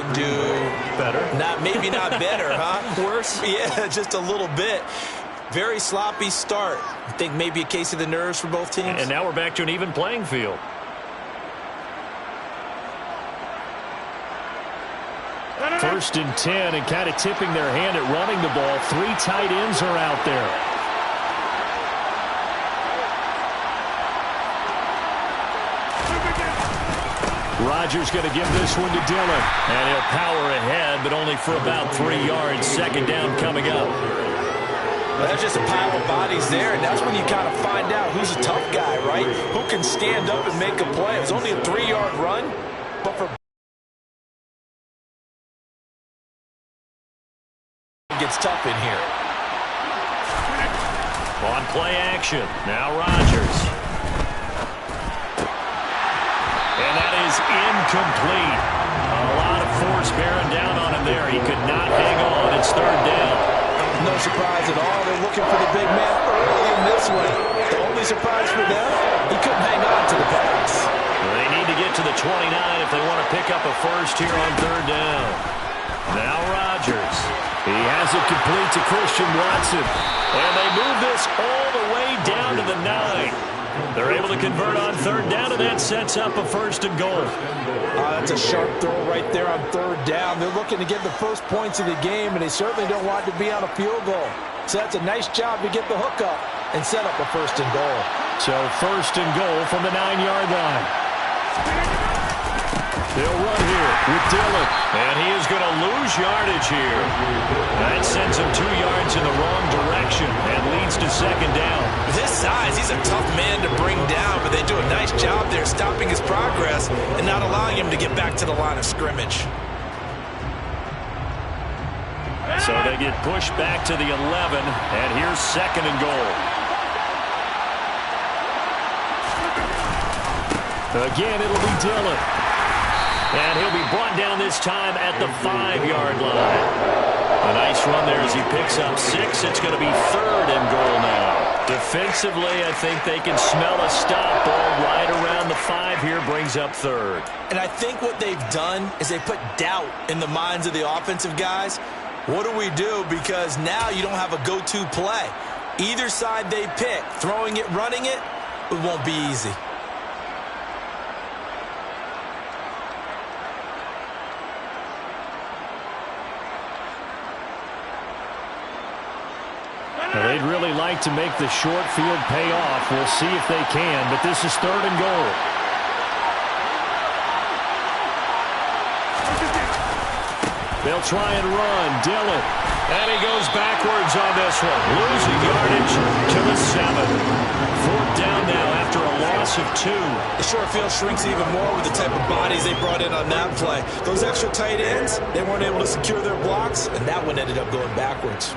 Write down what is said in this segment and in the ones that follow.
can do better. Maybe not better, huh? Worse? Yeah, just a little bit. Very sloppy start. I think maybe a case of the nerves for both teams. And now we're back to an even playing field. First and 10, and kind of tipping their hand at running the ball. 3 tight ends are out there. Rodgers going to give this one to Dillon. And he'll power ahead, but only for about 3 yards. Second down coming up. Well, that's just a pile of bodies there, and that's when you kind of find out who's a tough guy, right? Who can stand up and make a play. It was only a 3-yard run, but for gets tough in here. On play action. Now Rodgers. And that is incomplete. A lot of force bearing down on him there. He could not hang on. It's third down. No surprise at all. They're looking for the big man early in this one. The only surprise for them, he couldn't hang on to the pass. Well, they need to get to the 29 if they want to pick up a first here on third down. Now Rodgers. He has it complete to Christian Watson. And they move this all the way down to the 9. They're able to convert on third down, and that sets up a first and goal. That's a sharp throw right there on third down. They're looking to get the first points of the game, and they certainly don't want to be on a field goal. So that's a nice job to get the hook up and set up a first and goal. So first and goal from the 9-yard line. They'll run here with Dillon. And he is going to lose yardage here. That sends him 2 yards in the wrong direction and leads to second down. With his size, he's a tough man to bring down, but they do a nice job there stopping his progress and not allowing him to get back to the line of scrimmage. So they get pushed back to the 11, and here's second and goal. Again, it'll be Dillon. And he'll be brought down this time at the 5-yard line. A nice run there as he picks up 6. It's going to be third and goal now. Defensively, I think they can smell a stop ball right around the 5 here, brings up third. And I think what they've done is they put doubt in the minds of the offensive guys. What do we do? Because now you don't have a go-to play. Either side they pick, throwing it, running it, it won't be easy. Now, they'd really like to make the short field pay off. We'll see if they can, but this is third and goal. They'll try and run. Dillon. And he goes backwards on this one. Losing yardage to the 7. Fourth down now after a loss of 2. The short field shrinks even more with the type of bodies they brought in on that play. Those extra tight ends, they weren't able to secure their blocks, and that one ended up going backwards.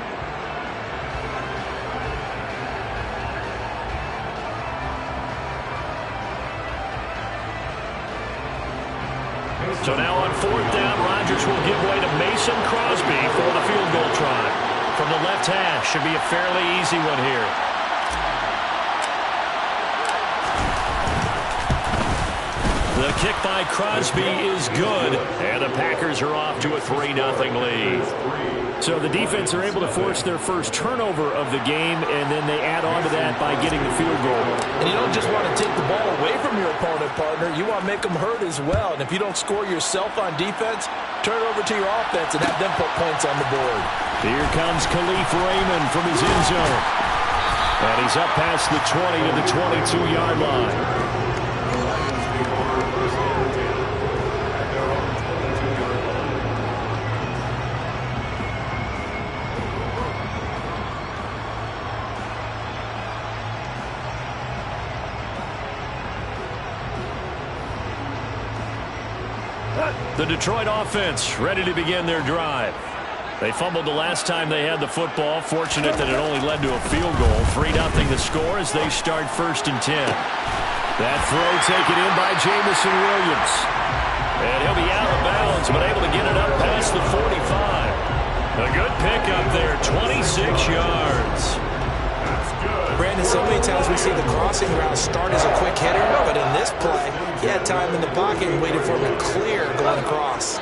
So now on fourth down, Rodgers will give way to Mason Crosby for the field goal try. From the left hash, should be a fairly easy one here. The kick by Crosby is good, and the Packers are off to a 3-0 lead. So the defense are able to force their first turnover of the game, and then they add on to that by getting the field goal. And you don't just want to take the ball away from your opponent, partner. You want to make them hurt as well. And if you don't score yourself on defense, turn it over to your offense and have them put points on the board. Here comes Khalif Raymond from his end zone. And he's up past the 20 to the 22-yard line. The Detroit offense ready to begin their drive. They fumbled the last time they had the football. Fortunate that it only led to a field goal. 3-0 the score as they start first and 10. That throw taken in by Jamison Williams. And he'll be out of bounds, but able to get it up past the 45. A good pickup there, 26 yards. Brandon, so many times we see the crossing route start as a quick hitter, but in this play, he had time in the pocket and waited for him to clear going across.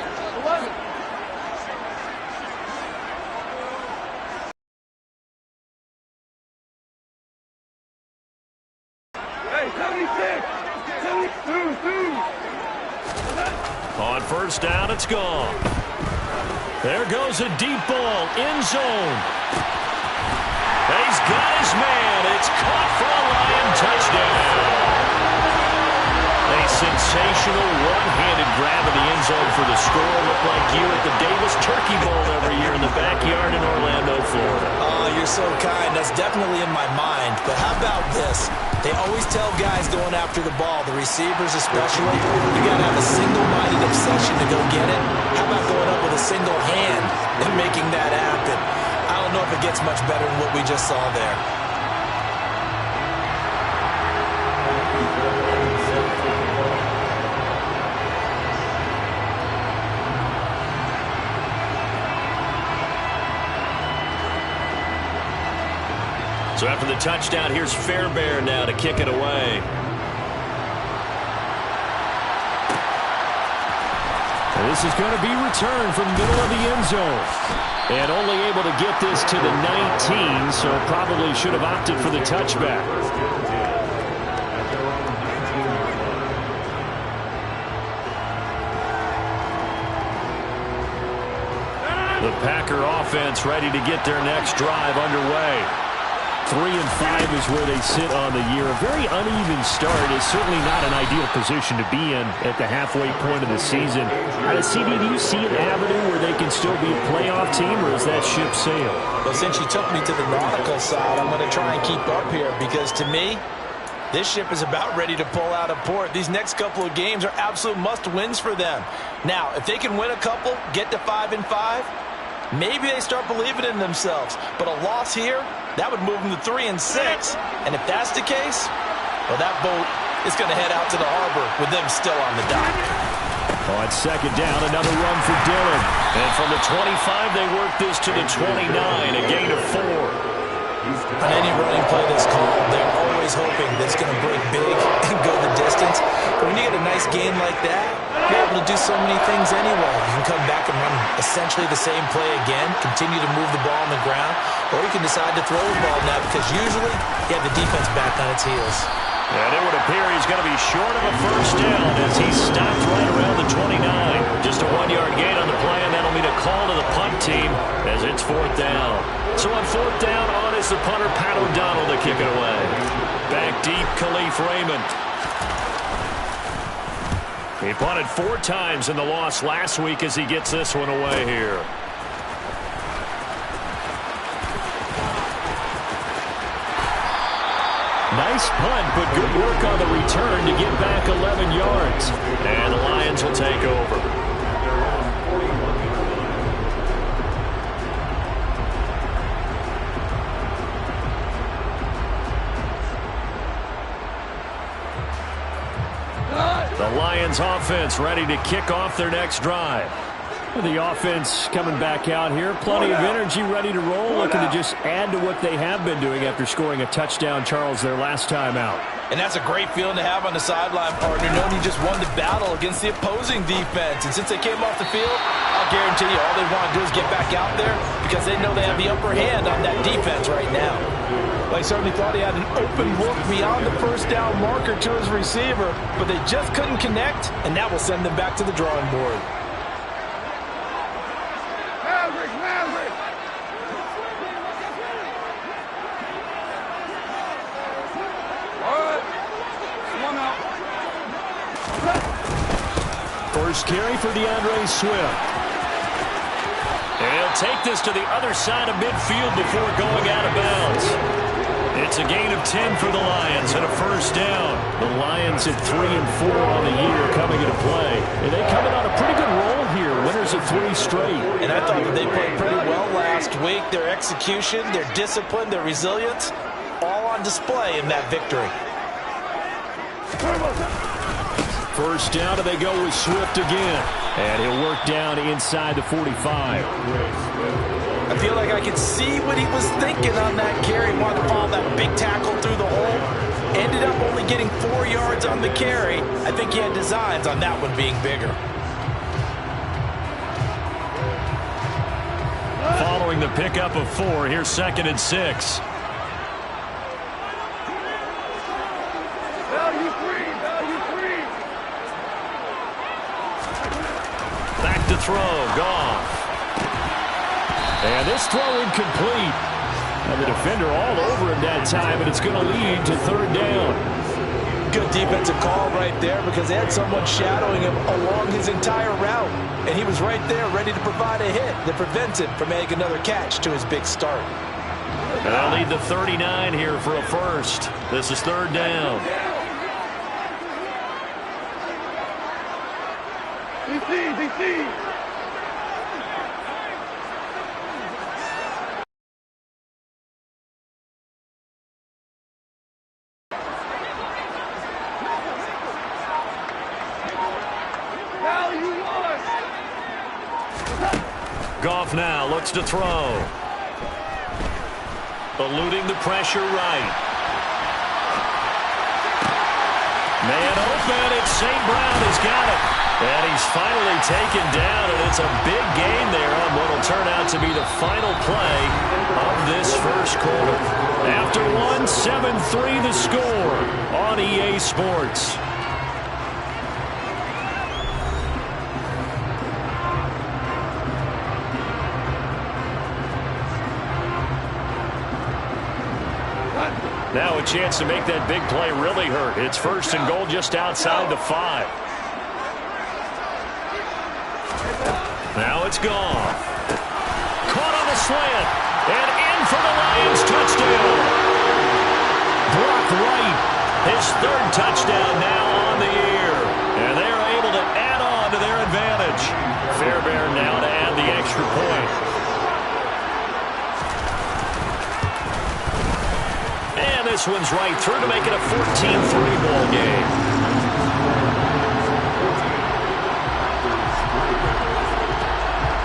On first down, it's gone. There goes a deep ball, end zone. He's got his man. It's caught for a Lion touchdown. A sensational one-handed grab in the end zone for the score. Looked like you at the Davis Turkey Bowl every year in the backyard in Orlando, Florida. Oh, you're so kind. That's definitely in my mind. But how about this? They always tell guys going after the ball, the receivers especially, you got to have a single-minded obsession to go get it. How about going up with a single hand and making that happen? I don't know if it gets much better than what we just saw there. So after the touchdown, here's Fairbairn now to kick it away. And this is going to be returned from the middle of the end zone. And only able to get this to the 19, so probably should have opted for the touchback. The Packer offense ready to get their next drive underway. 3-5 is where they sit on the year. A very uneven start is certainly not an ideal position to be in at the halfway point of the season. CD, do you see an avenue where they can still be a playoff team, or is that ship sailed? Well, since you took me to the nautical side, I'm going to try and keep up here because to me, this ship is about ready to pull out of port. These next couple of games are absolute must-wins for them. Now, if they can win a couple, get to 5-5, maybe they start believing in themselves. But a loss here, that would move them to 3-6. And if that's the case, well, that boat is going to head out to the harbor with them still on the dock. On second down, another run for Dillon. And from the 25, they work this to the 29, a gain of 4. On any running play that's called, they're always hoping that it's going to break big and go the distance. But when you get a nice game like that, you're able to do so many things anyway. You can come back and run essentially the same play again, continue to move the ball on the ground, or you can decide to throw the ball now because usually you have the defense back on its heels. And it would appear he's going to be short of a first down as he's stopped right around the 29. Just a 1-yard gain on the play, and that'll mean a call to the punt team as it's 4th down. So on 4th down, on is the punter, Pat O'Donnell, to kick it away. Back deep, Khalif Raymond. He punted 4 times in the loss last week as he gets this one away here. Nice punt, but good work on the return to get back 11 yards. And the Lions will take over. The Lions offense ready to kick off their next drive. The offense coming back out here. Plenty of energy, ready to roll, looking to just add to what they have been doing after scoring a touchdown, Charles, their last time out. And that's a great feeling to have on the sideline, partner, knowing you just won the battle against the opposing defense. And since they came off the field, I'll guarantee you all they want to do is get back out there because they know they have the upper hand on that defense right now. Well, he certainly thought he had an open look beyond the first down marker to his receiver, but they just couldn't connect, and that will send them back to the drawing board. First carry for DeAndre Swift. And he'll take this to the other side of midfield before going out of bounds. It's a gain of 10 for the Lions and a first down. The Lions at 3-4 on the year coming into play. And they coming on a pretty good roll here. Winners of 3 straight. And I thought that they played pretty well last week. Their execution, their discipline, their resilience, all on display in that victory. First down, and they go with Swift again. And he'll work down inside the 45. I feel like I could see what he was thinking on that carry. Wanted to follow that big tackle through the hole. Ended up only getting 4 yards on the carry. I think he had designs on that one being bigger. Following the pickup of 4, here's 2nd and 6. Back to throw. Goff. And this throw incomplete. And the defender all over him that time, and it's going to lead to third down. Good defensive call right there because they had someone shadowing him along his entire route. And he was right there ready to provide a hit that prevents him from making another catch to his big start. And they'll lead the 39 here for a first. This is third down. Goff now looks to throw. Eluding the pressure right. Man open, it's St. Brown has got it. And he's finally taken down, and it's a big gain there on what will turn out to be the final play of this first quarter. After one, 7-3 the score on EA Sports. Now a chance to make that big play really hurt. It's first and goal just outside the 5. Now it's gone. Caught on the slant. And in for the Lions touchdown. Brock Wright, his third touchdown now on the year. And they're able to add on to their advantage. Fairbairn now to add the extra point. And this one's right through to make it a 14-3 ball game.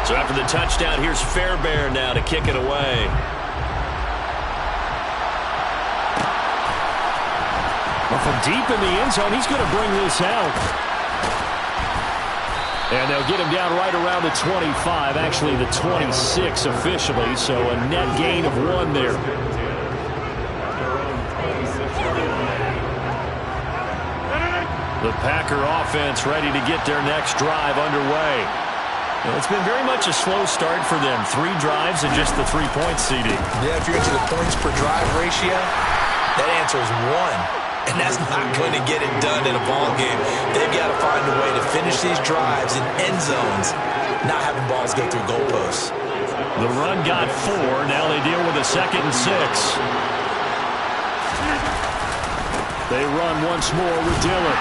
So after the touchdown, here's Fairbairn now to kick it away. Well, from deep in the end zone, he's going to bring this out. And they'll get him down right around the 25, actually the 26 officially, so a net gain of 1 there. The Packer offense ready to get their next drive underway. Well, it's been very much a slow start for them. 3 drives and just the 3-point seeding. Yeah, if you're into the points per drive ratio, that answer is 1. And that's not going to get it done in a ball game. They've got to find a way to finish these drives in end zones, not having balls go through goalposts. The run got 4. Now they deal with a 2nd and 6. They run once more with Dillon.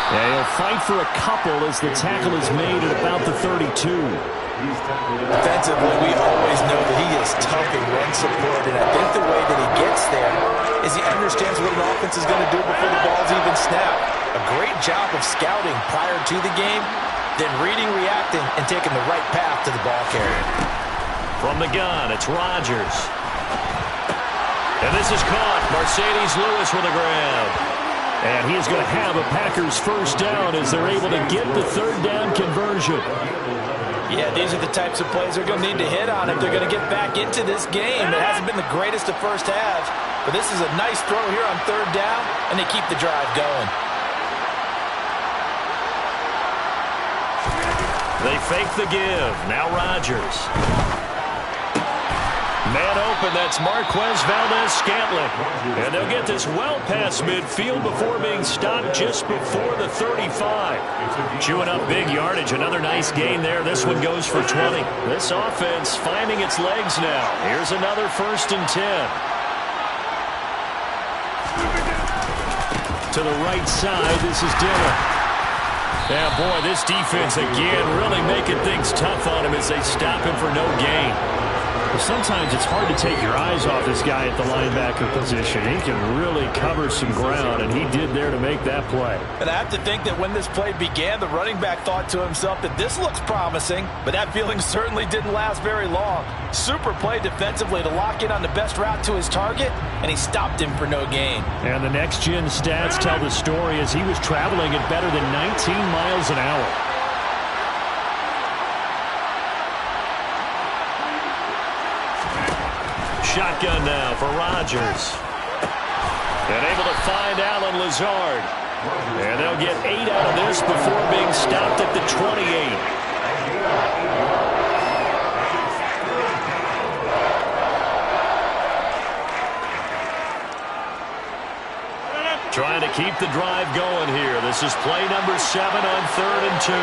And he'll fight for a couple as the tackle is made at about the 32. Defensively, we always know that he is tough in run support, and I think the way that he gets there is he understands what an offense is going to do before the ball's even snapped. A great job of scouting prior to the game, then reading, reacting, and taking the right path to the ball carrier. From the gun, it's Rodgers. And this is caught. Mercedes Lewis with a grab. And he is going to have a Packers first down as they're able to get the third down conversion. Yeah, these are the types of plays they're going to need to hit on if they're going to get back into this game. It hasn't been the greatest of first halves, but this is a nice throw here on third down, and they keep the drive going. They fake the give. Now Rodgers. Man open, that's Marquez Valdez-Scantling. And they'll get this well past midfield before being stopped just before the 35. Chewing up big yardage, another nice gain there. This one goes for 20. This offense finding its legs now. Here's another 1st and 10. To the right side, this is Dillon. Yeah, boy, this defense again really making things tough on him as they stop him for no gain. Well, sometimes it's hard to take your eyes off this guy at the linebacker position. He can really cover some ground, and he did there to make that play. And I have to think that when this play began, the running back thought to himself that this looks promising, but that feeling certainly didn't last very long. Super play defensively to lock in on the best route to his target, and he stopped him for no gain. And the next-gen stats tell the story as he was traveling at better than 19 miles an hour. Shotgun now for Rodgers. And able to find Allen Lazard. And they'll get 8 out of this before being stopped at the 28. keep the drive going here. This is play number 7 on 3rd and 2.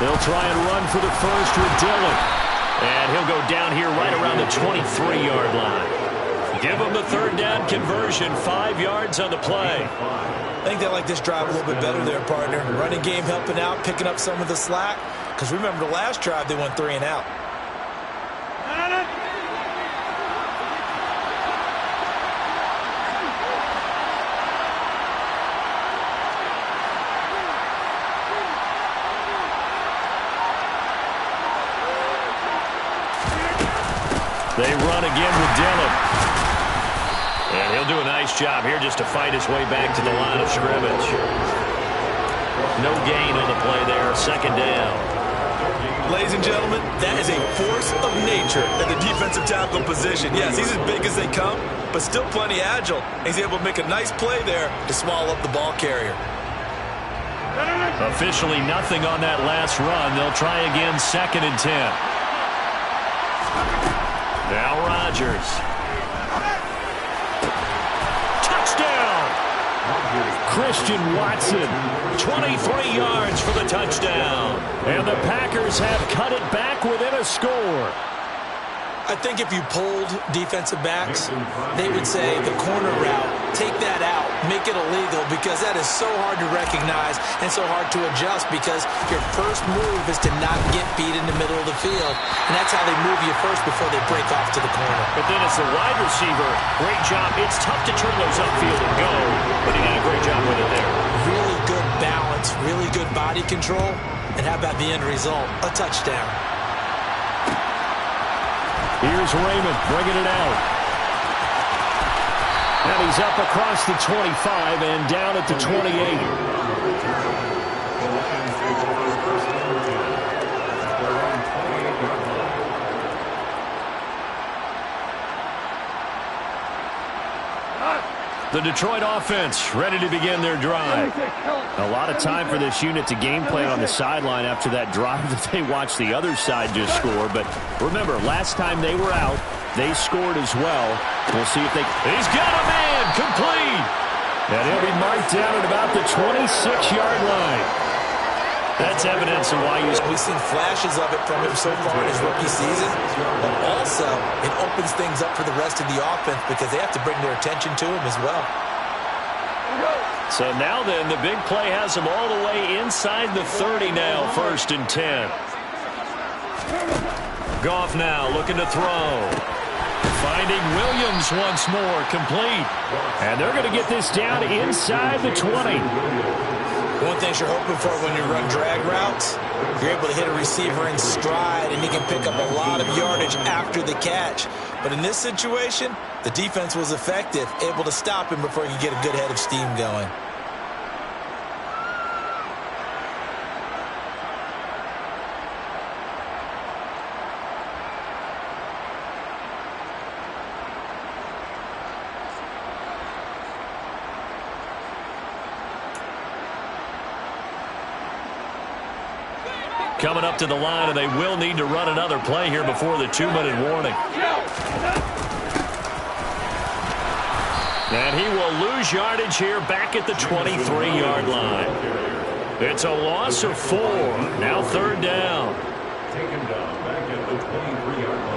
They'll try and run for the first with Dillon. And he'll go down here right around the 23-yard line. Give them the 3rd down conversion, 5 yards on the play. I think they like this drive a little bit better there, partner. Running game helping out, picking up some of the slack. Because remember the last drive, they went 3 and out. They run again with Dillon. And he'll do a nice job here just to fight his way back to the line of scrimmage. No gain on the play there, 2nd down. Ladies and gentlemen, that is a force of nature at the defensive tackle position. Yes, he's as big as they come, but still plenty agile. He's able to make a nice play there to swallow up the ball carrier. Officially nothing on that last run. They'll try again, 2nd and 10. Now Rodgers. Touchdown! Christian Watson, 23 yards for the touchdown. And the Packers have cut it back within a score. I think if you polled defensive backs, they would say the corner route, take that out, make it illegal, because that is so hard to recognize and so hard to adjust, because your first move is to not get beat in the middle of the field, and that's how they move you first before they break off to the corner. But then as the wide receiver, great job. It's tough to turn those upfield and go, but he did a great job with it there. Really good balance, really good body control, and how about the end result? A touchdown. Here's Raymond bringing it out. And he's up across the 25 and down at the 28. The Detroit offense ready to begin their drive. A lot of time for this unit to game plan on the sideline after that drive that they watched the other side just score. But remember, last time they were out, they scored as well. We'll see if they... He's got a man! Complete! And he'll be marked down at about the 26-yard line. That's evidence of why we've seen flashes of it from him so far in his rookie season, but also it opens things up for the rest of the offense because they have to bring their attention to him as well. So now then, the big play has him all the way inside the 30 now, 1st and 10. Goff now looking to throw. Finding Williams once more, complete. And they're going to get this down inside the 20. One thing you're hoping for when you run drag routes, you're able to hit a receiver in stride and he can pick up a lot of yardage after the catch. But in this situation, the defense was effective, able to stop him before he could get a good head of steam going. Coming up to the line, and they will need to run another play here before the 2-minute warning. And he will lose yardage here back at the 23-yard line. It's a loss of 4. Now 3rd down. Taken down back at the 23-yard line.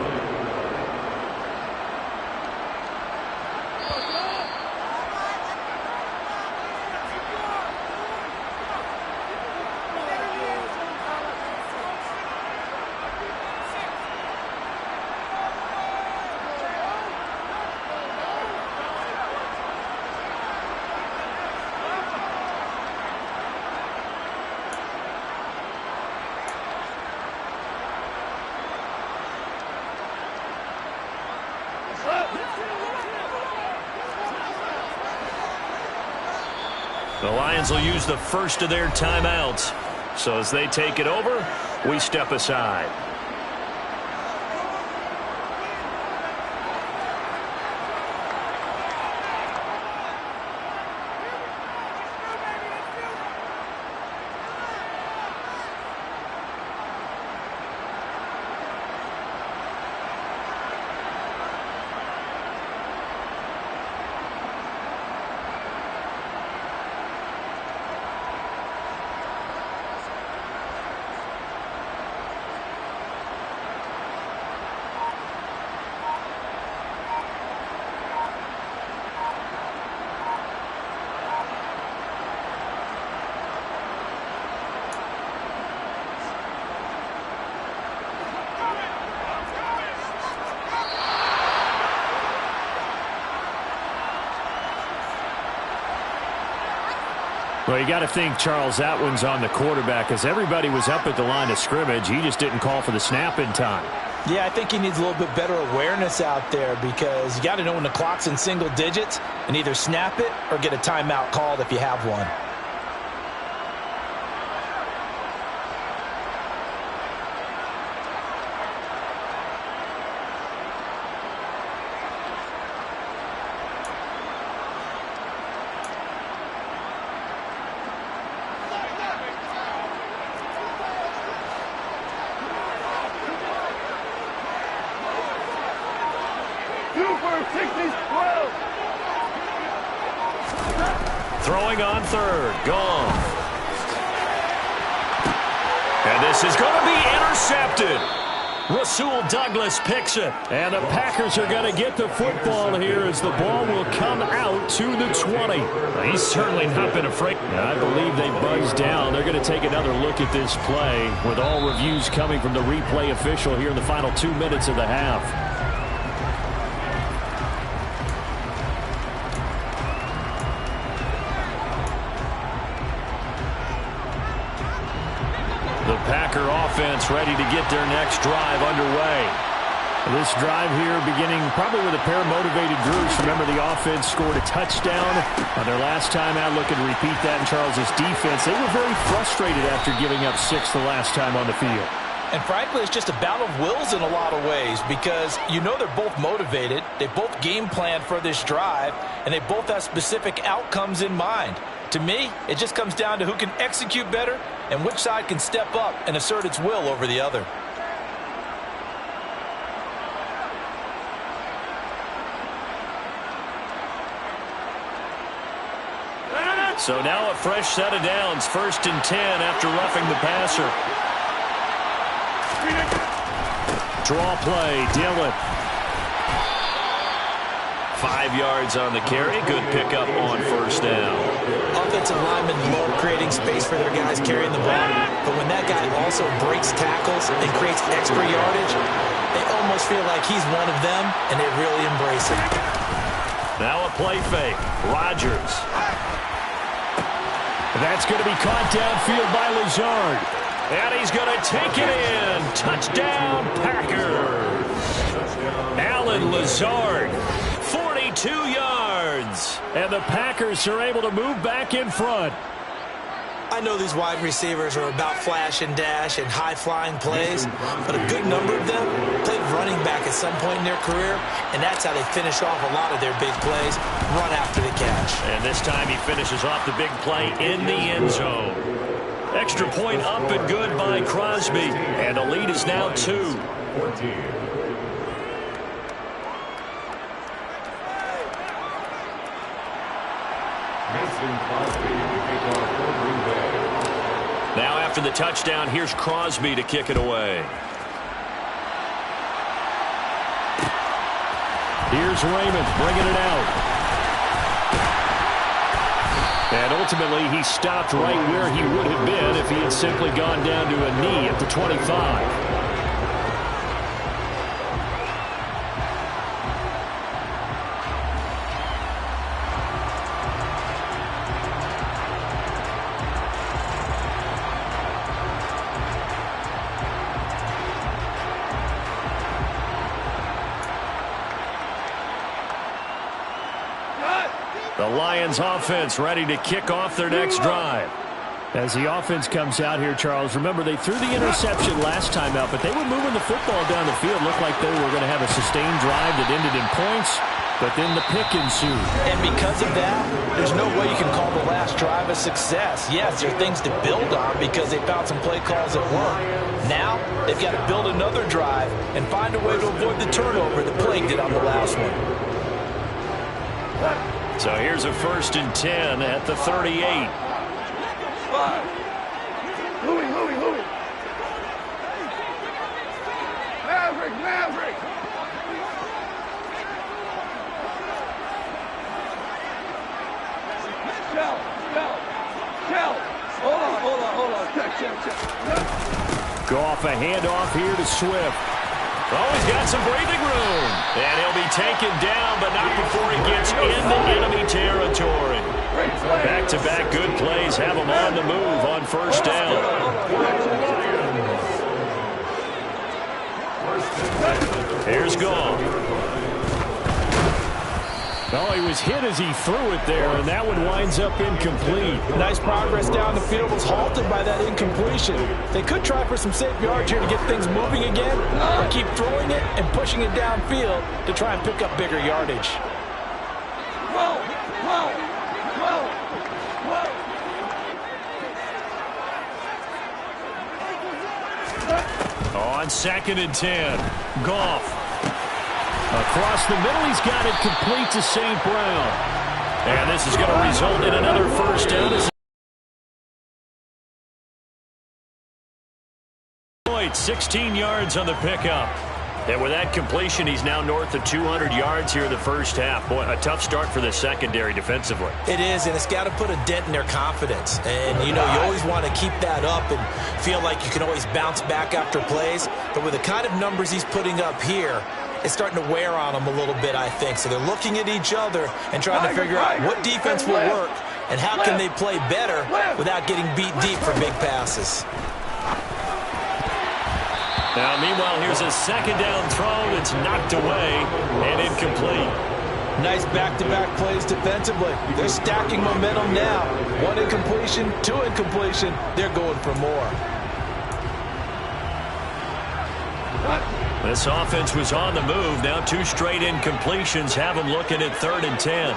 The Lions will use the first of their timeouts. So as they take it over, we step aside. Well, you got to think, Charles, that one's on the quarterback as everybody was up at the line of scrimmage. He just didn't call for the snap in time. Yeah, I think he needs a little bit better awareness out there because you got to know when the clock's in single digits and either snap it or get a timeout called if you have one. Throwing on third. Gone. And this is going to be intercepted. Rasul Douglas picks it. And the Packers are going to get the football here as the ball will come out to the 20. He's certainly not been afraid. I believe they buzzed down. They're going to take another look at this play with all reviews coming from the replay official here in the final 2 minutes of the half. The Packer offense ready to get their next drive underway. This drive here beginning probably with a pair of motivated groups. Remember, the offense scored a touchdown on their last time out. Looking to repeat that in Charles's defense. They were very frustrated after giving up 6 the last time on the field. And frankly, it's just a battle of wills in a lot of ways because you know they're both motivated. They both game plan for this drive, and they both have specific outcomes in mind. To me, it just comes down to who can execute better and which side can step up and assert its will over the other. So now a fresh set of downs, 1st and 10 after roughing the passer. Draw play, Dillon. 5 yards on the carry. Good pickup on 1st down. Offensive linemen love creating space for their guys carrying the ball, but when that guy also breaks tackles and creates extra yardage, they almost feel like he's one of them, and they really embrace it. Now a play fake. Rodgers. That's going to be caught downfield by Lazard. And he's going to take it in. Touchdown, Packers. Alan Lazard, 42 yards. And the Packers are able to move back in front. I know these wide receivers are about flash and dash and high-flying plays, but a good number of them played running back at some point in their career, and that's how they finish off a lot of their big plays, run after the catch. And this time he finishes off the big play in the end zone. Extra point up and good by Crosby, and the lead is now 2. Now after the touchdown, here's Crosby to kick it away. Here's Raymond bringing it out. And ultimately, he stopped right where he would have been if he had simply gone down to a knee at the 25. The Lions offense ready to kick off their next drive. As the offense comes out here, Charles, remember they threw the interception last time out, but they were moving the football down the field. Looked like they were going to have a sustained drive that ended in points, but then the pick ensued. And because of that, there's no way you can call the last drive a success. Yes, there are things to build on because they found some play calls that work. Now, they've got to build another drive and find a way to avoid the turnover that plagued it on the last one. So here's a 1st and 10 at the 38. Louie. Maverick. Shell. Hold on. Check. Goff a handoff here to Swift. Oh, he's got some breathing room. And he'll be taken down, but not before he gets into enemy territory. Back-to-back good plays have them on the move on first down. Here's Goff. Oh, he was hit as he threw it there, and that one winds up incomplete. Nice progress down the field, was halted by that incompletion. They could try for some safe yards here to get things moving again, or keep throwing it and pushing it downfield to try and pick up bigger yardage. On 2nd and 10, Goff. Across the middle, he's got it complete to St. Brown. And this is going to result in another first down. 16 yards on the pickup. And with that completion, he's now north of 200 yards here in the first half. Boy, a tough start for the secondary defensively. It is, and it's got to put a dent in their confidence. And, you know, you always want to keep that up and feel like you can always bounce back after plays. But with the kind of numbers he's putting up here, it's starting to wear on them a little bit, I think. So they're looking at each other and trying to figure out what defense will work and how can they play better without getting beat deep for big passes. Now, meanwhile, here's a second down throw that's knocked away and incomplete. Nice back-to-back plays defensively. They're stacking momentum now. One incompletion, two incompletion. They're going for more. This offense was on the move. Now 2 straight incompletions have them looking at 3rd and 10.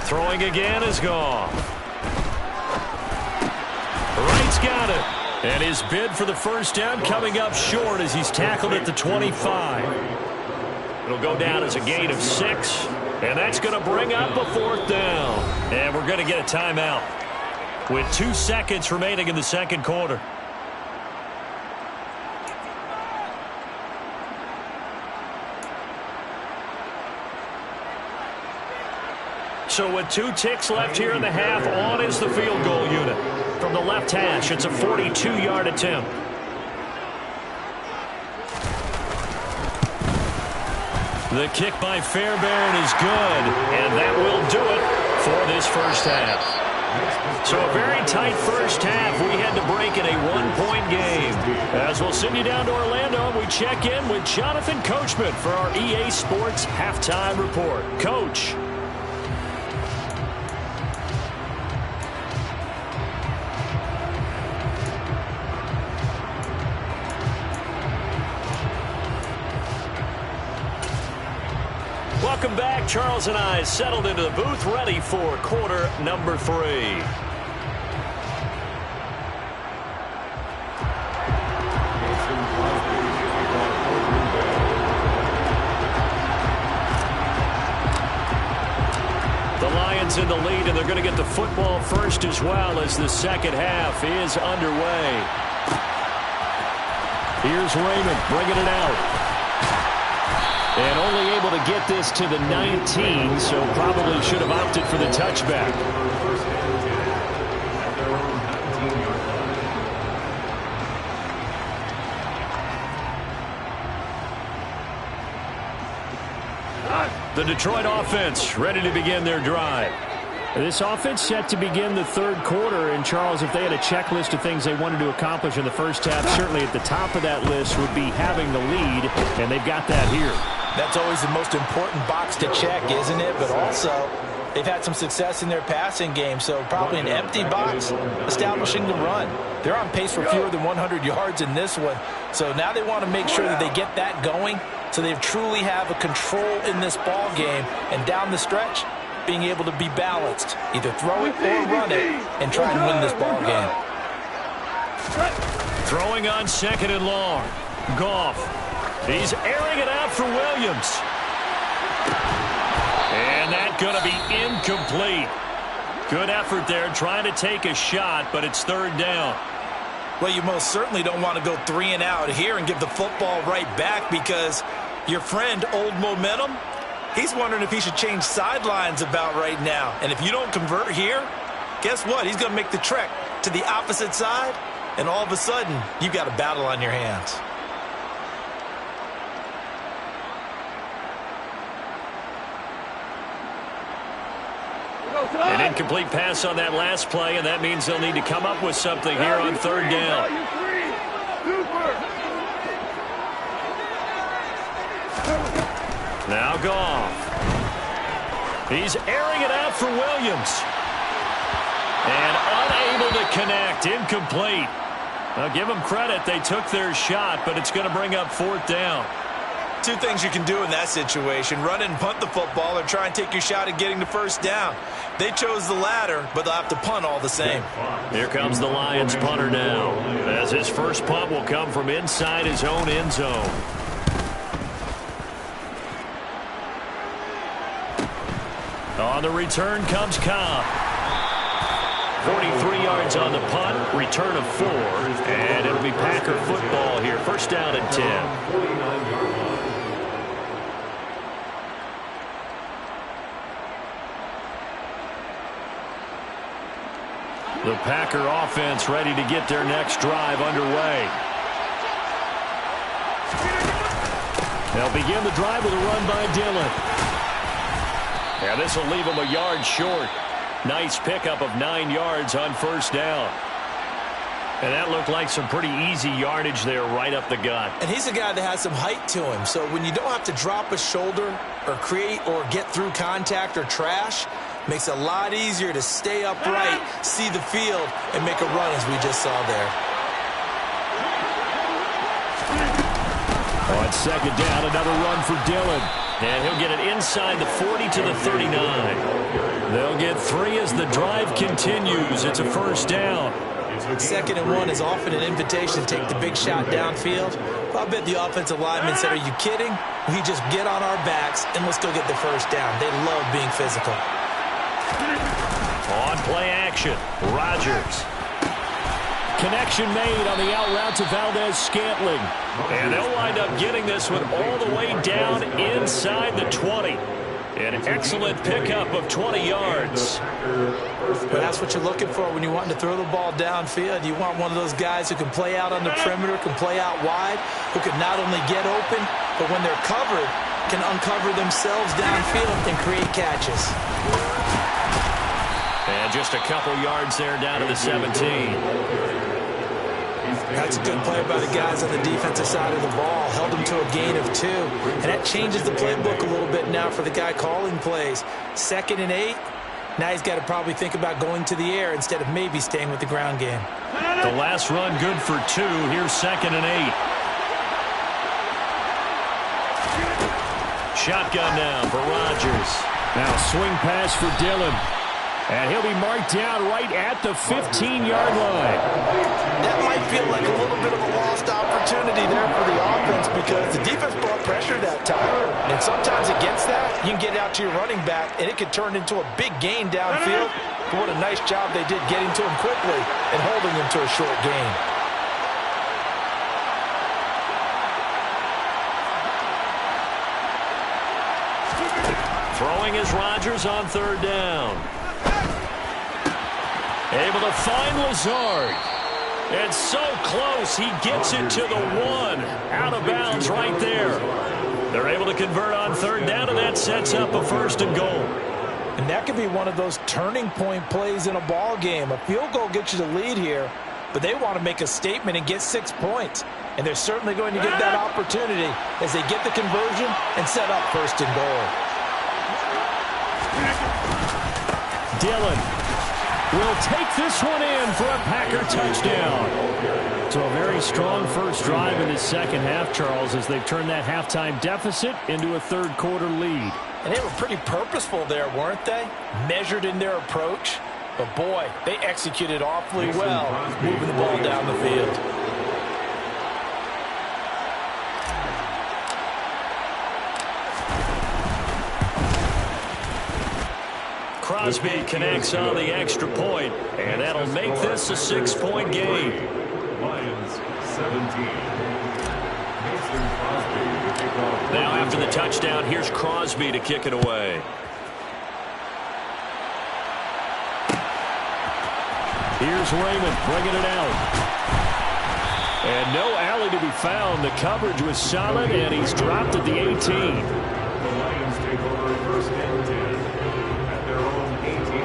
Throwing again is gone. Wright's got it. And his bid for the first down coming up short as he's tackled at the 25. It'll go down as a gain of 6. And that's going to bring up a 4th down. And we're going to get a timeout with 2 seconds remaining in the second quarter. So with 2 ticks left here in the half, on is the field goal unit. From the left hash, it's a 42-yard attempt. The kick by Fairbairn is good, and that will do it for this first half. So a very tight first half. We had to break in a 1-point game. As we'll send you down to Orlando, we check in with Jonathan Coachman for our EA Sports Halftime Report. Coach. Welcome back. Charles and I settled into the booth, ready for quarter number 3. The Lions in the lead, and they're going to get the football first as well as the second half is underway. Here's Raymond bringing it out. And only able to get this to the 19, so probably should have opted for the touchback. The Detroit offense ready to begin their drive. This offense set to begin the third quarter, and Charles, if they had a checklist of things they wanted to accomplish in the first half, certainly at the top of that list would be having the lead, and they've got that here. That's always the most important box to check, isn't it? But also, they've had some success in their passing game, so probably an empty box establishing the run. They're on pace for fewer than 100 yards in this one, so now they want to make sure that they get that going so they truly have a control in this ball game, and down the stretch, being able to be balanced, either throw it or run it, and try and win this ball game. Throwing on 2nd and long. Goff. He's airing it out for Williams. And that's going to be incomplete. Good effort there trying to take a shot, but it's 3rd down. Well, you most certainly don't want to go 3 and out here and give the football right back, because your friend, Old Momentum, he's wondering if he should change sidelines about right now. And if you don't convert here, guess what? He's going to make the trek to the opposite side, and all of a sudden, you've got a battle on your hands. An incomplete pass on that last play, and that means they'll need to come up with something here on third down. Now Goff. He's airing it out for Williams. And unable to connect. Incomplete. Now give them credit. They took their shot, but it's going to bring up fourth down. Two things you can do in that situation: run and punt the football, or try and take your shot at getting the first down. They chose the latter, but they'll have to punt all the same. Here comes the Lions punter now, as his first punt will come from inside his own end zone. On the return comes Cobb. 43 yards on the punt, return of 4, and it'll be Packer football here. First down and 10. The Packer offense ready to get their next drive underway. They'll begin the drive with a run by Dillon. Yeah, this will leave him a yard short. Nice pickup of 9 yards on first down. And that looked like some pretty easy yardage there right up the gut. And he's a guy that has some height to him. So when you don't have to drop a shoulder or create or get through contact or trash, makes it a lot easier to stay upright, see the field, and make a run as we just saw there. On second down, another run for Dillon. And he'll get it inside the 40 to the 39. They'll get 3 as the drive continues. It's a first down. Second and 1 is often an invitation to take the big shot downfield. I bet the offensive lineman said, "Are you kidding? We just get on our backs and let's go get the first down." They love being physical. On play action, Rodgers. Connection made on the out route to Valdez-Scantling. And they'll wind up getting this one all the way down inside the 20. An excellent pickup of 20 yards. But that's what you're looking for when you want to throw the ball downfield. You want one of those guys who can play out on the perimeter, can play out wide, who can not only get open, but when they're covered, can uncover themselves downfield and create catches. And just a couple yards there down to the 17. That's a good play by the guys on the defensive side of the ball. Held them to a gain of 2. And that changes the playbook a little bit now for the guy calling plays. 2nd and 8. Now he's got to probably think about going to the air instead of maybe staying with the ground game. The last run good for 2. Here's 2nd and 8. Shotgun now for Rodgers. Now swing pass for Dillon. And he'll be marked down right at the 15-yard line. That might feel like a little bit of a lost opportunity there for the offense because the defense brought pressure that time. And sometimes against that, you can get out to your running back, and it could turn into a big gain downfield. But what a nice job they did getting to him quickly and holding him to a short gain. Throwing is Rodgers on third down. Able to find Lazard. It's so close. He gets it to the 1. Out of bounds right there. They're able to convert on third down, and that sets up a 1st and goal. And that could be one of those turning point plays in a ball game. A field goal gets you the lead here, but they want to make a statement and get 6 points. And they're certainly going to get that opportunity as they get the conversion and set up 1st and goal. Dillon will take this one in for a Packer touchdown. So a very strong first drive in the second half, Charles, as they've turned that halftime deficit into a third-quarter lead. And they were pretty purposeful there, weren't they? Measured in their approach. But, boy, they executed awfully well moving the ball down the field. Crosby connects on the extra point, and that'll make this a 6-point game. Lions 17. Now after the touchdown, here's Crosby to kick it away. Here's Raymond bringing it out. And no alley to be found. The coverage was solid, and he's dropped at the 18. The Lions take over 1st and 10 at their own 18.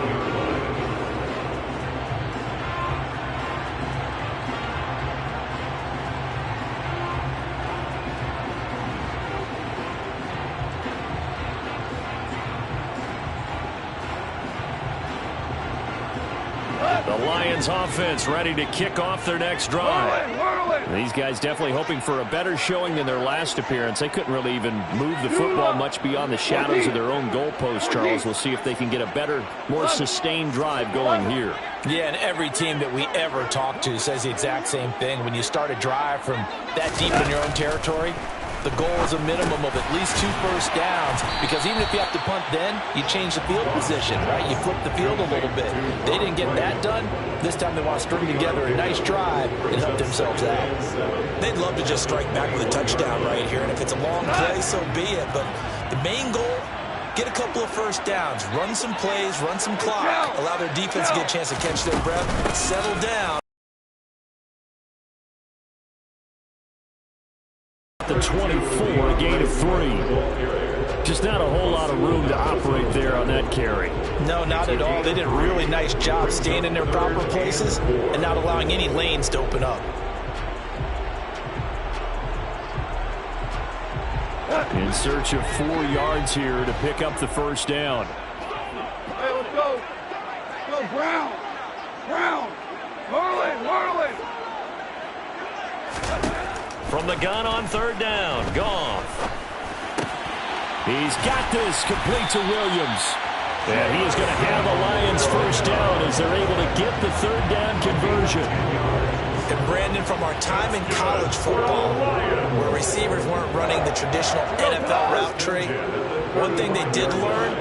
The Lions offense ready to kick off their next drive. Whirl it. These guys definitely hoping for a better showing than their last appearance. They couldn't really even move the football much beyond the shadows of their own goalpost, Charles. We'll see if they can get a better, more sustained drive going here. Yeah, and every team that we ever talk to says the exact same thing. When you start a drive from that deep in your own territory, the goal is a minimum of at least 2 first downs, because even if you have to punt then, you change the field position, right? You flip the field a little bit. They didn't get that done. This time they want to string together a nice drive and help themselves out. They'd love to just strike back with a touchdown right here, and if it's a long play, so be it. But the main goal, get a couple of first downs, run some plays, run some clock, allow their defense to get a chance to catch their breath, settle down. The 24, a gain of 3. Just not a whole lot of room to operate there on that carry. No, not at all. They did a really nice job staying in their proper places and not allowing any lanes to open up. In search of 4 yards here to pick up the first down. Hey, let's go. Go, Brown. Brown. Whirl it. Whirl it. From the gun on 3rd down, Goff. He's got this, complete to Williams. And he is going to have the Lions first down as they're able to get the 3rd down conversion. And Brandon, from our time in college football, where receivers weren't running the traditional NFL route tree, one thing they did learn,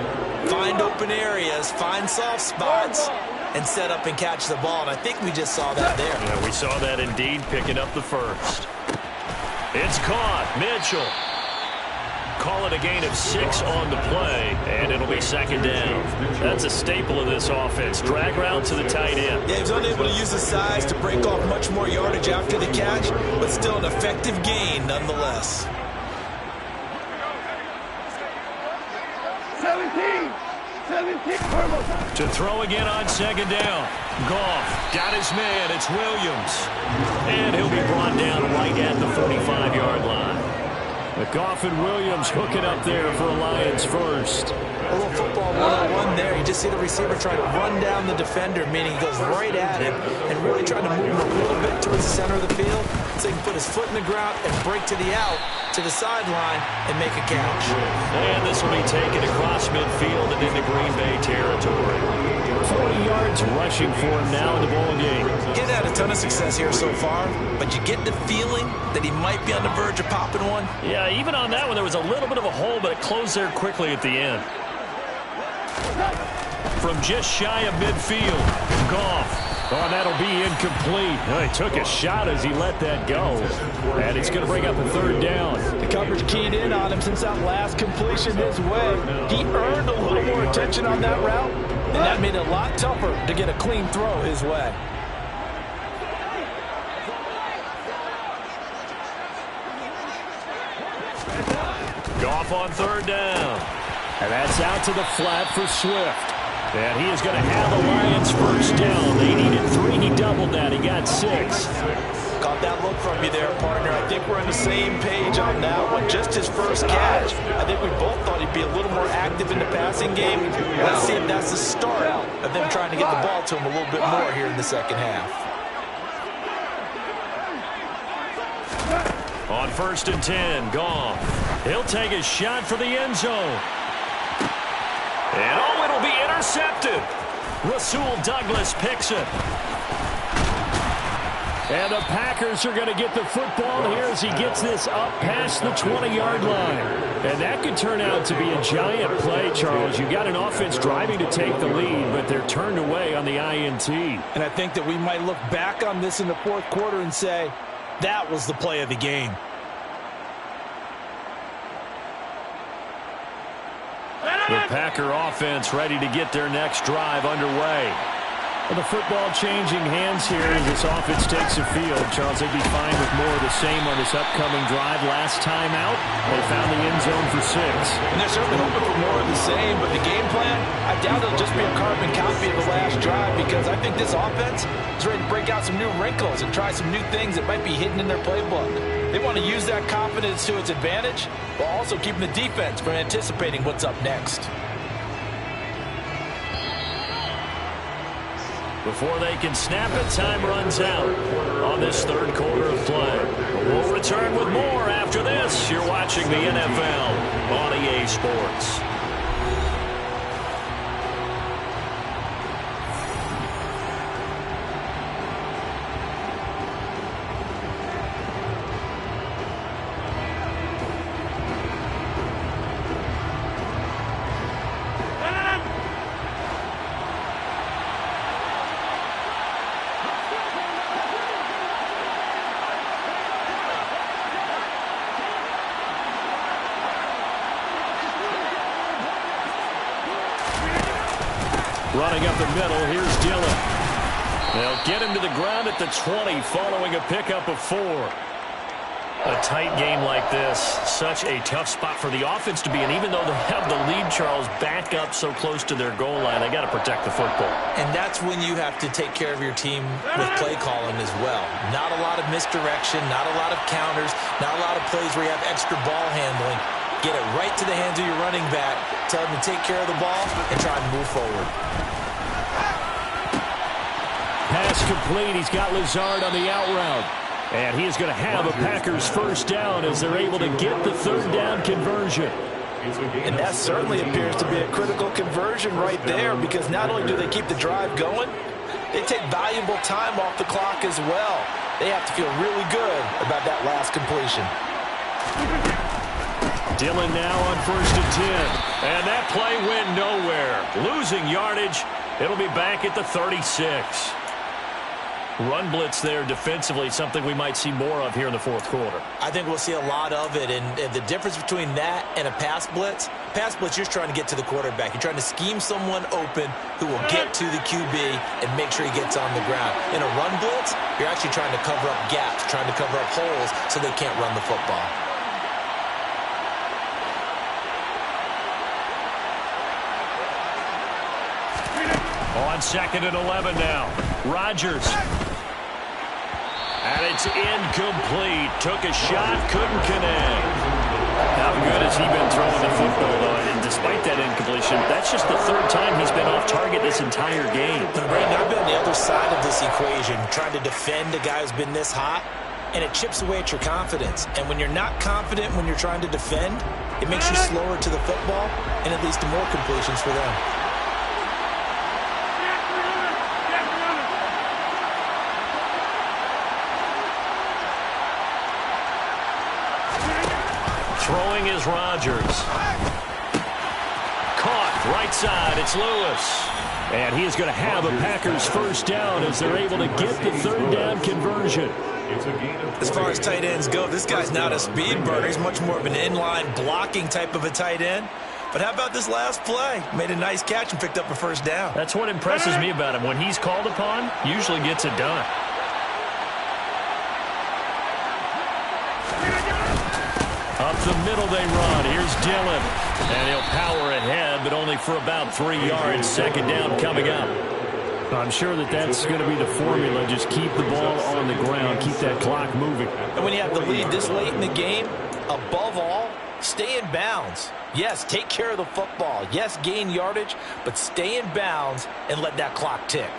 find open areas, find soft spots, and set up and catch the ball. And I think we just saw that there. Yeah, we saw that indeed, picking up the first. It's caught. Mitchell. Call it a gain of 6 on the play, and it'll be 2nd down. That's a staple of this offense. Drag route to the tight end. Yeah, he was unable to use his size to break off much more yardage after the catch, but still an effective gain nonetheless. 17. To throw again on 2nd down. Goff got his man. It's Williams. And he'll be brought down right at the 45-yard line. But Goff and Williams hooking up there for a Lions first. A little football 1-on-1 there. You just see the receiver trying to run down the defender, meaning he goes right at him and really trying to move him a little bit towards the center of the field so he can put his foot in the ground and break to the out, to the sideline, and make a catch. And this will be taken across midfield and into Green Bay territory. 40 yards rushing for him now in the ball game. He's had a ton of success here so far, but you get the feeling that he might be on the verge of popping one. Yeah, even on that one, there was a little bit of a hole, but it closed there quickly at the end. From just shy of midfield, Goff. Oh, that'll be incomplete. Oh, he took a shot as he let that go. And he's going to bring up a 3rd down. The coverage keyed in on him since that last completion his way. He earned a little more attention on that route, and that made it a lot tougher to get a clean throw his way. Goff on 3rd down. And that's out to the flat for Swift. And he is going to have the Lions first down. They needed 3. He doubled that. He got 6. Caught that look from you there, partner. I think we're on the same page on that one. Just his first catch. I think we both thought he'd be a little more active in the passing game. Let's see if that's the start of them trying to get the ball to him a little bit more here in the second half. On 1st and 10, Goff. He'll take a shot for the end zone. And oh, it'll be intercepted. Rasul Douglas picks it. And the Packers are going to get the football here as he gets this up past the 20-yard line. And that could turn out to be a giant play, Charles. You've got an offense driving to take the lead, but they're turned away on the INT. And I think that we might look back on this in the 4th quarter and say, that was the play of the game. The Packer offense ready to get their next drive underway. Well, the football changing hands here as this offense takes the field. Charles, they'd be fine with more of the same on this upcoming drive. Last time out, they found the end zone for 6. And they're certainly hoping for more of the same, but the game plan, I doubt it'll just be a carbon copy of the last drive, because I think this offense is ready to break out some new wrinkles and try some new things that might be hidden in their playbook. They want to use that confidence to its advantage, while also keeping the defense from anticipating what's up next. Before they can snap it, time runs out on this third quarter of play. We'll return with more after this. You're watching the NFL on EA Sports. Running up the middle, here's Dillon. They'll get him to the ground at the 20 following a pickup of 4. A tight game like this, such a tough spot for the offense to be in. Even though they have the lead, Charles, back up so close to their goal line, they got to protect the football. And that's when you have to take care of your team with play calling as well. Not a lot of misdirection, not a lot of counters, not a lot of plays where you have extra ball handling. Get it right to the hands of your running back, tell him to take care of the ball, and try and move forward. Pass complete. He's got Lazard on the out route. And he is going to have a Packers first down as they're able to get the third down conversion. And that certainly appears to be a critical conversion right there, because not only do they keep the drive going, they take valuable time off the clock as well. They have to feel really good about that last completion. Dillon now on 1st and 10. And that play went nowhere. Losing yardage. It'll be back at the 36. Run blitz there defensively, something we might see more of here in the fourth quarter. I think we'll see a lot of it, and the difference between that and a pass blitz, you're trying to get to the quarterback. You're trying to scheme someone open who will get to the QB and make sure he gets on the ground. In a run blitz, you're actually trying to cover up gaps, trying to cover up holes so they can't run the football. On 2nd and 11 now. Rodgers. And it's incomplete. Took a shot, couldn't connect. How good has he been throwing the football, though? And despite that incompletion, that's just the 3rd time he's been off target this entire game. Brandon, I've been on the other side of this equation, trying to defend a guy who's been this hot, and it chips away at your confidence. And when you're not confident when you're trying to defend, it makes you slower to the football, and it leads to more completions for them. Throwing is Rodgers. Caught right side. It's Lewis. And he is going to have a Packers first down as they're able to get the third down conversion. As far as tight ends go, this guy's not a speed burner. He's much more of an inline blocking type of a tight end. But how about this last play? Made a nice catch and picked up a first down. That's what impresses me about him. When he's called upon, usually gets it done. Up the middle they run. Here's Dillon. And he'll power ahead, but only for about 3 yards. 2nd down coming up. I'm sure that's going to be the formula. Just keep the ball on the ground. Keep that clock moving. And when you have the lead this late in the game, above all, stay in bounds. Yes, take care of the football. Yes, gain yardage, but stay in bounds and let that clock tick.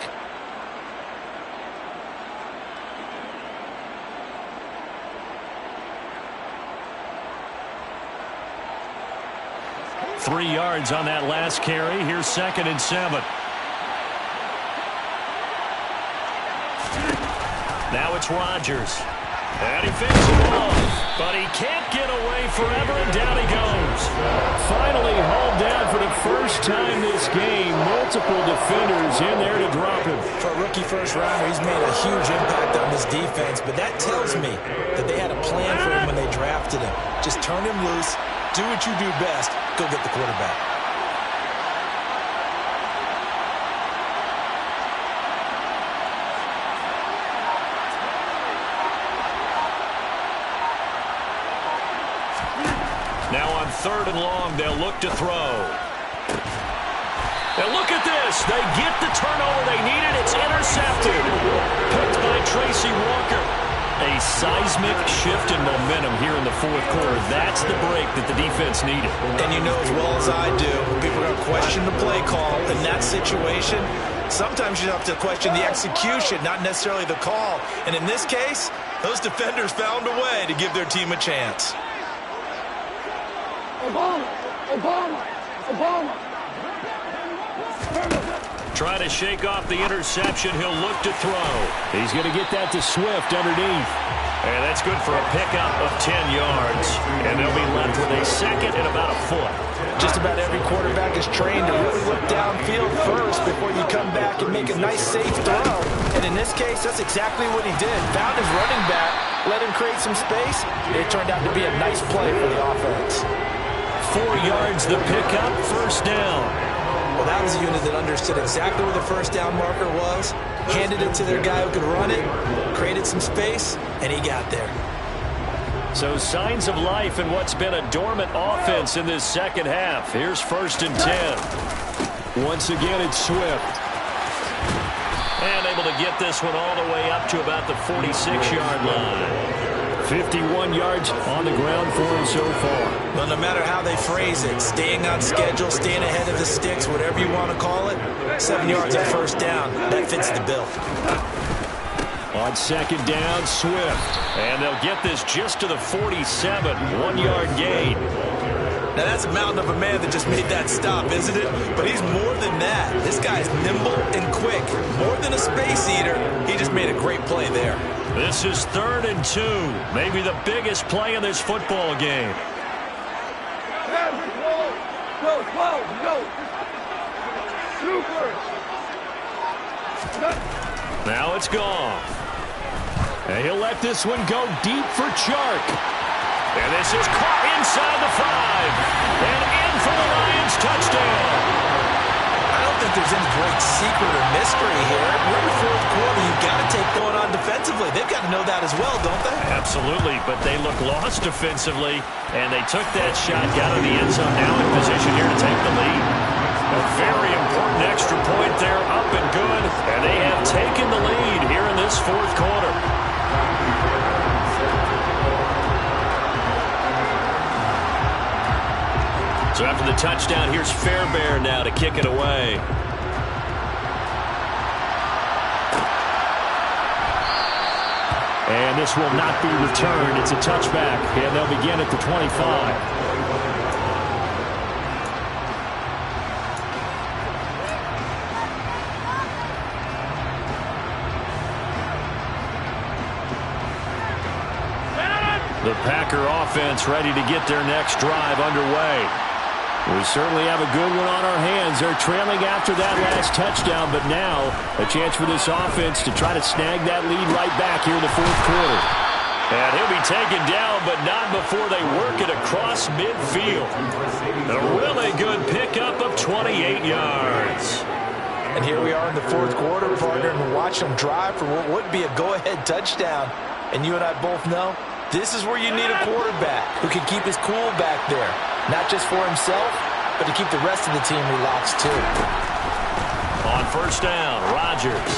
Three yards on that last carry. Here's 2nd and 7. Now it's Rodgers. And he fakes it off. But he can't get away forever, and down he goes. Finally hauled down for the first time this game. Multiple defenders in there to drop him. For a rookie first rounder, he's made a huge impact on this defense. But that tells me that they had a plan for him when they drafted him. Just turn him loose. Do what you do best. Go get the quarterback. Now on 3rd and long, they'll look to throw. And look at this. They get the turnover they needed. It's intercepted. Picked by Tracy Walker. A seismic shift in momentum here in the fourth quarter. That's the break that the defense needed. And you know as well as I do, people are going to question the play call in that situation. Sometimes you have to question the execution, not necessarily the call. And in this case, those defenders found a way to give their team a chance. Obama. Trying to shake off the interception. He'll look to throw. He's going to get that to Swift underneath. And that's good for a pickup of 10 yards. And they'll be left with a second and about a foot. Just about every quarterback is trained to really look downfield first before you come back and make a nice, safe throw. And in this case, that's exactly what he did. Found his running back, let him create some space. It turned out to be a nice play for the offense. 4 yards the pickup, first down. Well, that was a unit that understood exactly where the first down marker was, handed it to their guy who could run it, created some space, and he got there. So signs of life in what's been a dormant offense in this second half. Here's first and 10. Once again, it's Swift. And able to get this one all the way up to about the 46-yard line. 51 yards on the ground for him so far. Well, no matter how they phrase it, staying on schedule, staying ahead of the sticks, whatever you want to call it, 7 yards on first down, that fits the bill. On second down, Swift. And they'll get this just to the 47, 1-yard gain. Now, that's a mountain of a man that just made that stop, isn't it? But he's more than that. This guy's nimble and quick. More than a space eater, he just made a great play there. This is 3rd and 2. Maybe the biggest play in this football game. Go. Super. Now it's gone. And he'll let this one go deep for Chark. And this is caught inside the 5. And in for the Lions touchdown. I don't think there's any great secret or mystery here. We're in the fourth quarter. You've got to take going on defensively. They've got to know that as well, don't they? Absolutely, but they look lost defensively, and they took that shot, got in the end zone, now in position here to take the lead. A very important extra point there, up and good, and they have taken the lead here in this fourth quarter. So after the touchdown, here's Fairbairn now to kick it away. And this will not be returned. It's a touchback, and they'll begin at the 25. The Packer offense ready to get their next drive underway. We certainly have a good one on our hands. They're trailing after that last touchdown, but now a chance for this offense to try to snag that lead right back here in the fourth quarter. And he'll be taken down, but not before they work it across midfield. A really good pickup of 28 yards. And here we are in the fourth quarter, partner, and watch them drive for what would be a go-ahead touchdown. And you and I both know this is where you need a quarterback who can keep his cool back there. Not just for himself, but to keep the rest of the team relaxed too. On first down, Rodgers.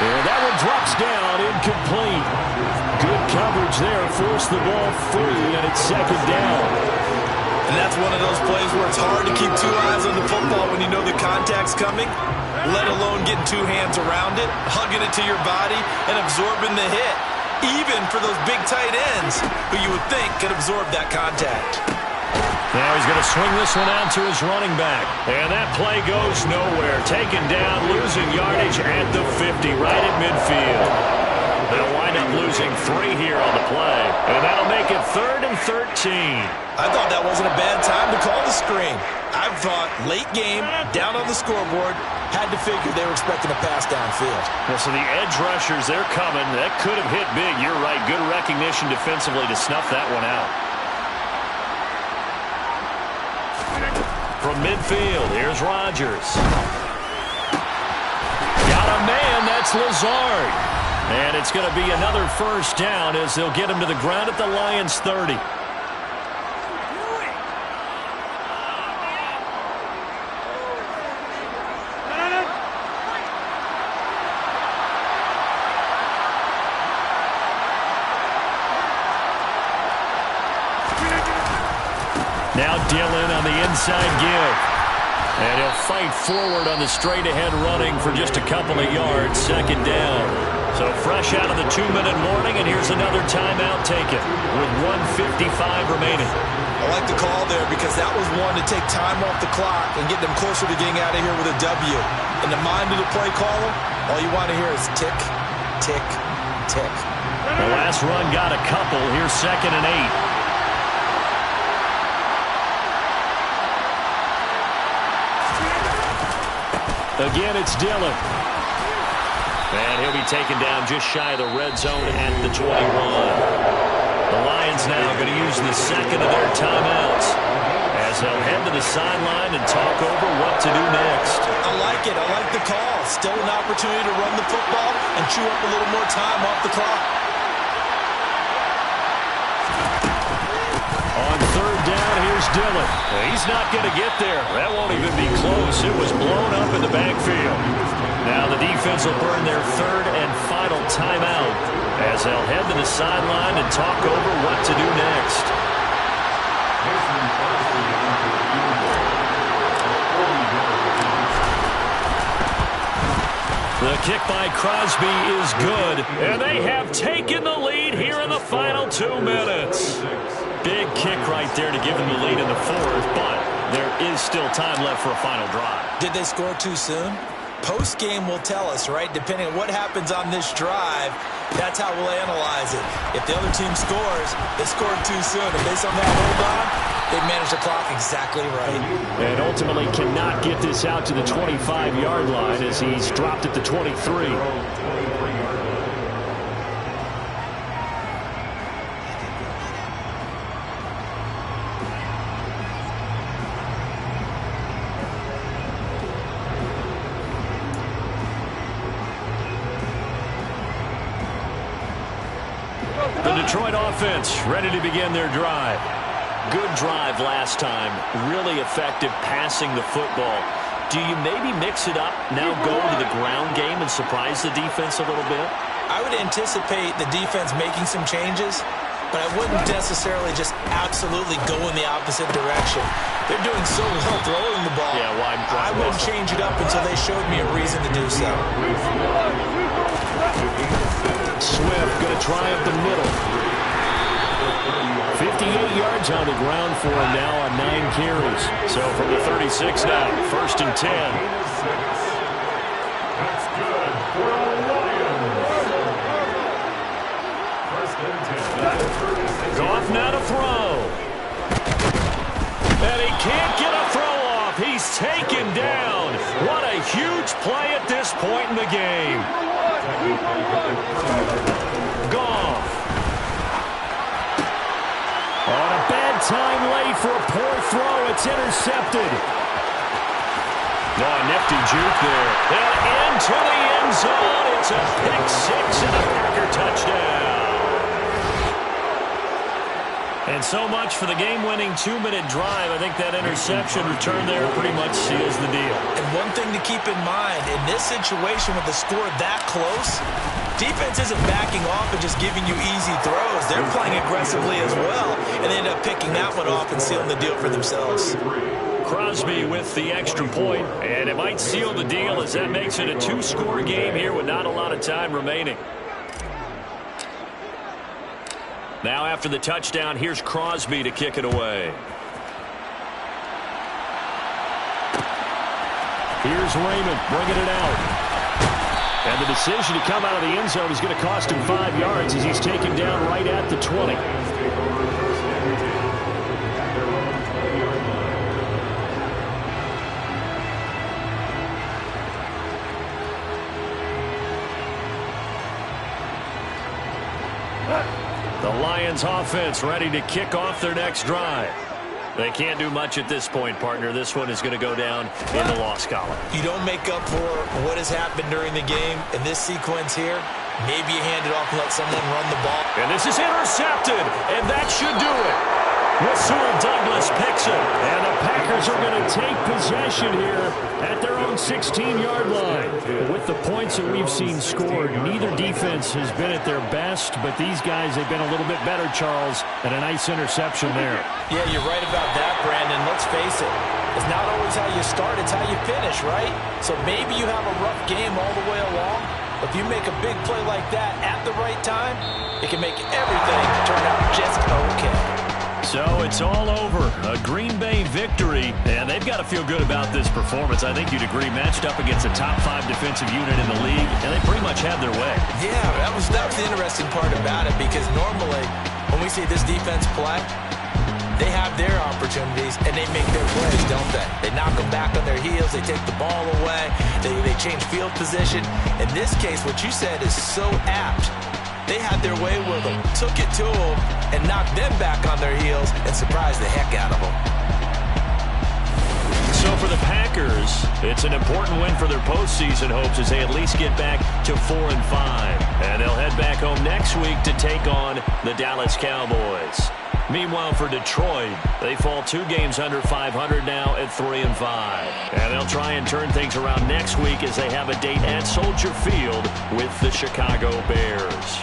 And that one drops down, incomplete. Good coverage there, forced the ball free, and it's second down. And that's one of those plays where it's hard to keep two eyes on the football when you know the contact's coming, let alone getting two hands around it, hugging it to your body, and absorbing the hit. Even for those big tight ends who you would think could absorb that contact. Now he's going to swing this one out to his running back. And that play goes nowhere. Taken down, losing yardage at the 50, right at midfield. They'll wind up losing 3 here on the play. And that'll make it 3rd and 13. I thought that wasn't a bad time to call the screen. I thought late game, down on the scoreboard, had to figure they were expecting a pass downfield. Well, so the edge rushers, they're coming. That could have hit big. You're right. Good recognition defensively to snuff that one out. From midfield, here's Rodgers. Got a man, that's Lazard. And it's going to be another first down as they'll get him to the ground at the Lions' 30. Now Dillon on the inside give. And he'll fight forward on the straight-ahead running for just a couple of yards, second down. So fresh out of the 2-minute warning, and here's another timeout taken with 1:55 remaining. I like the call there because that was one to take time off the clock and get them closer to getting out of here with a W. In the mind of the play caller, all you want to hear is tick, tick, tick. The last run got a couple. Here's 2nd and 8. Again, it's Dillon. And he'll be taken down just shy of the red zone at the 21. The Lions now going to use the second of their timeouts as they'll head to the sideline and talk over what to do next. I like it. I like the call. Still an opportunity to run the football and chew up a little more time off the clock. On 3rd down, here's Dillon. He's not going to get there. That won't even be close. It was blown up in the backfield. Now the defense will burn their 3rd and final timeout as they'll head to the sideline and talk over what to do next. The kick by Crosby is good, and they have taken the lead here in the final 2 minutes. Big kick right there to give them the lead in the 4th, but there is still time left for a final drive. Did they score too soon? Post-game will tell us, right? Depending on what happens on this drive, that's how we'll analyze it. If the other team scores, they scored too soon. If they somehow hold on, they managed the clock exactly right. And ultimately cannot get this out to the 25-yard line as he's dropped at the 23. The Detroit offense ready to begin their drive. Good drive last time. Really effective passing the football. Do you maybe mix it up, now go to the ground game and surprise the defense a little bit? I would anticipate the defense making some changes, but I wouldn't necessarily just absolutely go in the opposite direction. They're doing so well throwing the ball. Yeah, why I wouldn't change it up until they showed me a reason to do so. Swift going to try up the middle. 58 yards on the ground for him now on 9 carries. So from the 36 now, 1st and 10. That's good for the Lions. Goff now to throw. And he can't get a throw off. He's taken down. What a huge play at this point in the game. Goff. On a bad time late for a poor throw. It's intercepted. No, nifty juke there. And into the end zone. It's a pick 6 and a Packer touchdown. And so much for the game-winning 2-minute drive. I think that interception return there pretty much seals the deal. And one thing to keep in mind, in this situation with the score that close, defense isn't backing off and just giving you easy throws. They're playing aggressively as well, and they end up picking that one off and sealing the deal for themselves. Crosby with the extra point, and it might seal the deal as that makes it a 2-score game here with not a lot of time remaining. Now after the touchdown, here's Crosby to kick it away. Here's Raymond bringing it out. And the decision to come out of the end zone is going to cost him 5 yards as he's taken down right at the 20. The Lions offense ready to kick off their next drive. They can't do much at this point, partner. This one is going to go down in the loss column. You don't make up for what has happened during the game. In this sequence here, maybe you hand it off and let someone run the ball. And this is intercepted, and that should do it. Rasul Douglas picks it. And the Packers are going to take possession here at their own 16-yard line. With the points that we've seen scored, neither defense has been at their best, but these guys have been a little bit better, Charles, and a nice interception there. Yeah, you're right about that, Brandon. Let's face it. It's not always how you start, it's how you finish, right? So maybe you have a rough game all the way along. If you make a big play like that at the right time, it can make everything turn out just okay. So it's all over. A Green Bay victory, and they've got to feel good about this performance. I think you'd agree, matched up against a top 5 defensive unit in the league, and they pretty much had their way. Yeah, that was the interesting part about it, because normally when we see this defense play, they have their opportunities, and they make their plays, don't they? They knock them back on their heels. They take the ball away. They change field position. In this case, what you said is so apt. They had their way with them, took it to them, and knocked them back on their heels and surprised the heck out of them. So for the Packers, it's an important win for their postseason hopes as they at least get back to 4-5. And they'll head back home next week to take on the Dallas Cowboys. Meanwhile, for Detroit, they fall 2 games under 500 now at 3-5. And they'll try and turn things around next week as they have a date at Soldier Field with the Chicago Bears.